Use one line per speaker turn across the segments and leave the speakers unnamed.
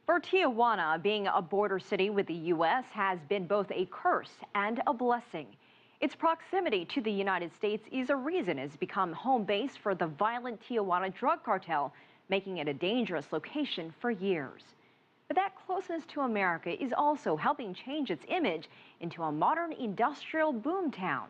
For Tijuana, being a border city with the U.S. has been both a curse and a blessing. Its proximity to the United States is a reason it's become home base for the violent Tijuana drug cartel, making it a dangerous location for years. But that closeness to America is also helping change its image into a modern industrial boomtown.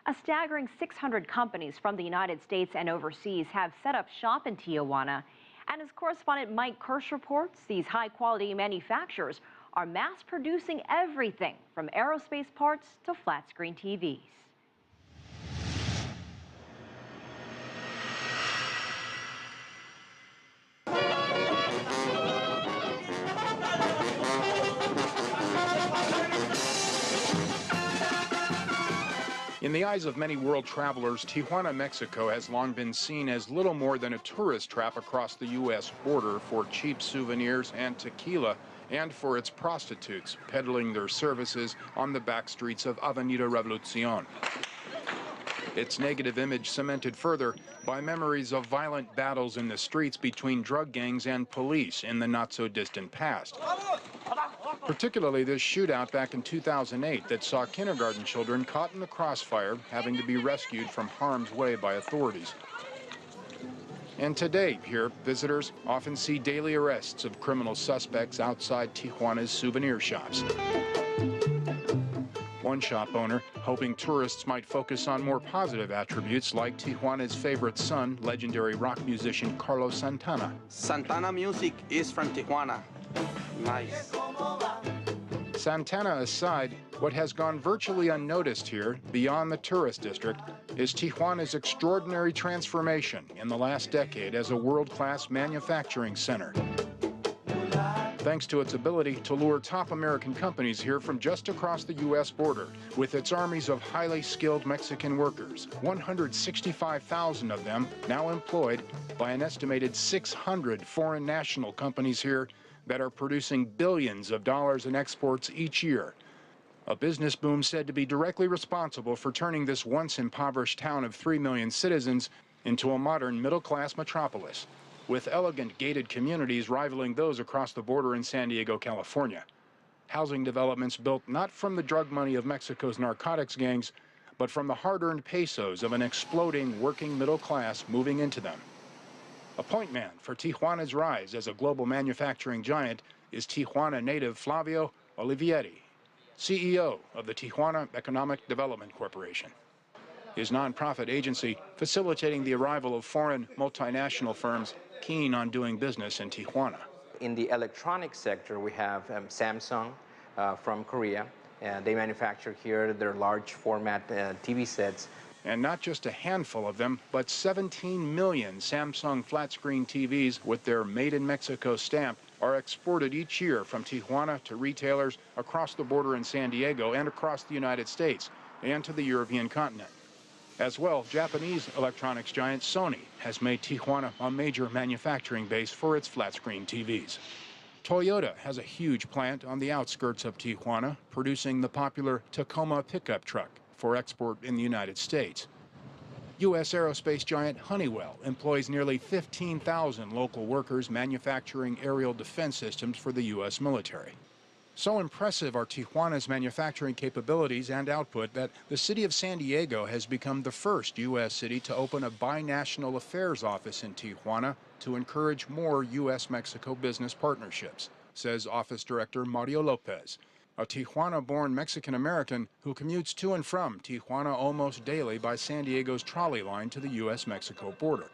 A staggering 600 companies from the United States and overseas have set up shop in Tijuana. And as correspondent Mike Kirsch reports, these high-quality manufacturers are mass-producing everything from aerospace parts to flat-screen TVs.
In the eyes of many world travelers, Tijuana, Mexico has long been seen as little more than a tourist trap across the U.S. border for cheap souvenirs and tequila, and for its prostitutes peddling their services on the back streets of Avenida Revolucion. Its negative image cemented further by memories of violent battles in the streets between drug gangs and police in the not-so-distant past. Particularly this shootout back in 2008 that saw kindergarten children caught in the crossfire, having to be rescued from harm's way by authorities. And today, here, visitors often see daily arrests of criminal suspects outside Tijuana's souvenir shops. One shop owner hoping tourists might focus on more positive attributes like Tijuana's favorite son, legendary rock musician Carlos Santana.
Santana music is from Tijuana. Nice.
Santana aside, what has gone virtually unnoticed here, beyond the tourist district, is Tijuana's extraordinary transformation in the last decade as a world-class manufacturing center. Thanks to its ability to lure top American companies here from just across the U.S. border, with its armies of highly skilled Mexican workers, 165,000 of them now employed by an estimated 600 foreign national companies here that are producing billions of dollars in exports each year. A business boom said to be directly responsible for turning this once impoverished town of 3 million citizens into a modern middle-class metropolis, with elegant gated communities rivaling those across the border in San Diego, California. Housing developments built not from the drug money of Mexico's narcotics gangs, but from the hard-earned pesos of an exploding working middle class moving into them. A point man for Tijuana's rise as a global manufacturing giant is Tijuana native Flavio Olivieri, CEO of the Tijuana Economic Development Corporation. His nonprofit agency facilitating the arrival of foreign multinational firms keen on doing business in Tijuana.
In the electronic sector, we have Samsung from Korea, and they manufacture here their large format TV sets.
And not just a handful of them, but 17 million Samsung flat-screen TVs with their Made in Mexico stamp are exported each year from Tijuana to retailers across the border in San Diego and across the United States and to the European continent. As well, Japanese electronics giant Sony has made Tijuana a major manufacturing base for its flat-screen TVs. Toyota has a huge plant on the outskirts of Tijuana, producing the popular Tacoma pickup truck for export in the United States. U.S. aerospace giant Honeywell employs nearly 15,000 local workers manufacturing aerial defense systems for the U.S. military. So impressive are Tijuana's manufacturing capabilities and output that the city of San Diego has become the first U.S. city to open a binational affairs office in Tijuana to encourage more U.S.-Mexico business partnerships, says Office Director Mario Lopez, a Tijuana-born Mexican-American who commutes to and from Tijuana almost daily by San Diego's trolley line to the U.S.-Mexico border.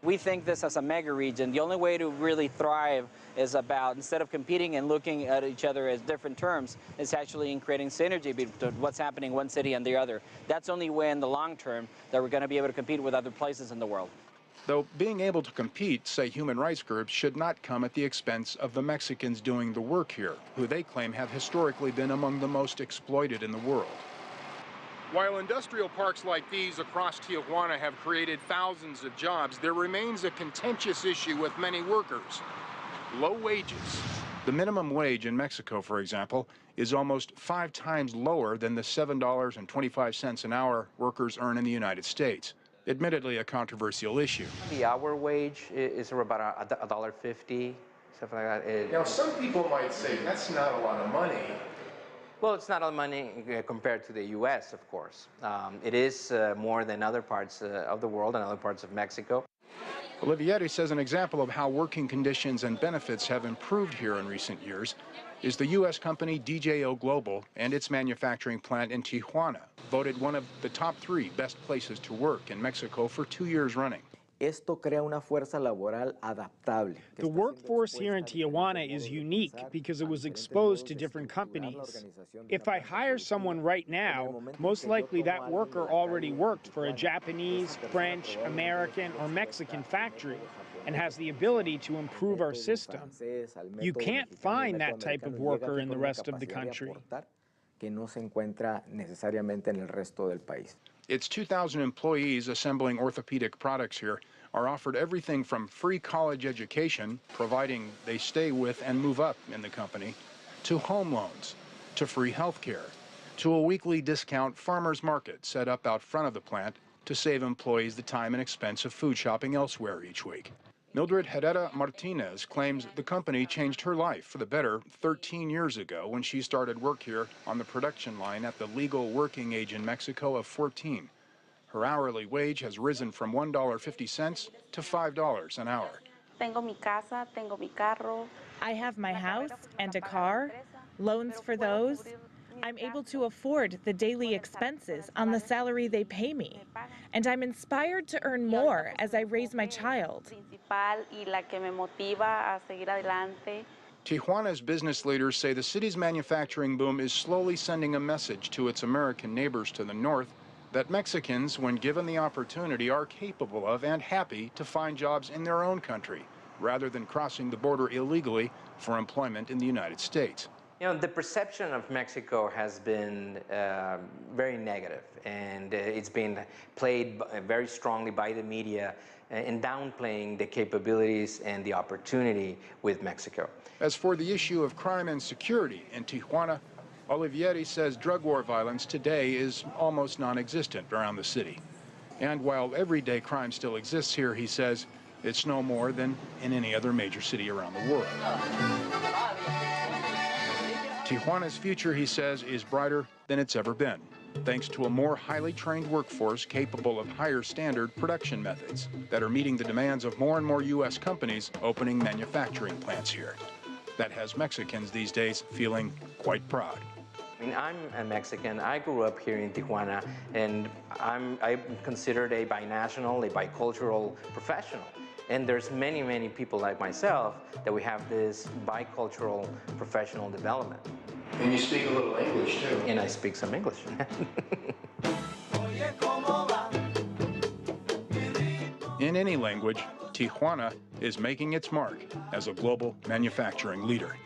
We think this as a mega region, the only way to really thrive is about, instead of competing and looking at each other as different terms, is actually in creating synergy between what's happening in one city and the other. That's the only way in the long term that we're going to be able to compete with other places in the world.
Though being able to compete, say human rights groups, should not come at the expense of the Mexicans doing the work here, who they claim have historically been among the most exploited in the world. While industrial parks like these across Tijuana have created thousands of jobs, there remains a contentious issue with many workers: low wages. The minimum wage in Mexico, for example, is almost 5 times lower than the $7.25 an hour workers earn in the United States. Admittedly a controversial issue.
The hour wage is about $1.50, stuff like that.
Now, some people might say that's not a lot of money.
Well, it's not a lot of money compared to the U.S., of course. It is more than other parts of the world and other parts of Mexico.
Olivieri says an example of how working conditions and benefits have improved here in recent years is the U.S. company DJO Global and its manufacturing plant in Tijuana, voted one of the top 3 best places to work in Mexico for 2 years running.
Esto crea una fuerza laboral adaptable.
The workforce here in Tijuana is unique because it was exposed to different companies. If I hire someone right now, most likely that worker already worked for a Japanese, French, American, or Mexican factory and has the ability to improve our system. You can't find that type of worker in the rest of the country.
Que no se encuentra necesariamente en el resto del país.
Its 2,000 employees assembling orthopedic products here are offered everything from free college education, providing they stay with and move up in the company, to home loans, to free health care, to a weekly discount farmers market set up out front of the plant to save employees the time and expense of food shopping elsewhere each week. Mildred Herrera Martinez claims the company changed her life for the better 13 years ago when she started work here on the production line at the legal working age in Mexico of 14. Her hourly wage has risen from $1.50 to $5 an hour.
Tengo mi casa, tengo mi carro.
I have my house and a car, loans for those. I'm able to afford the daily expenses on the salary they pay me, and I'm inspired to earn more as I raise my child.
Tijuana's business leaders say the city's manufacturing boom is slowly sending a message to its American neighbors to the north that Mexicans, when given the opportunity, are capable of and happy to find jobs in their own country, rather than crossing the border illegally for employment in the United States.
You know, the perception of Mexico has been very negative, and it's been played very strongly by the media in downplaying the capabilities and the opportunity with Mexico.
As for the issue of crime and security in Tijuana, Olivieri says drug war violence today is almost non-existent around the city. And while everyday crime still exists here, he says, it's no more than in any other major city around the world. Tijuana's future, he says, is brighter than it's ever been, thanks to a more highly trained workforce capable of higher standard production methods that are meeting the demands of more and more U.S. companies opening manufacturing plants here. That has Mexicans these days feeling quite proud.
I mean, I'm a Mexican. I grew up here in Tijuana, and I'm considered a binational, a bicultural professional. And there's many, many people like myself that we have this bicultural professional development.
And you speak a little English, too.
And I speak some English.
In any language, Tijuana is making its mark as a global manufacturing leader.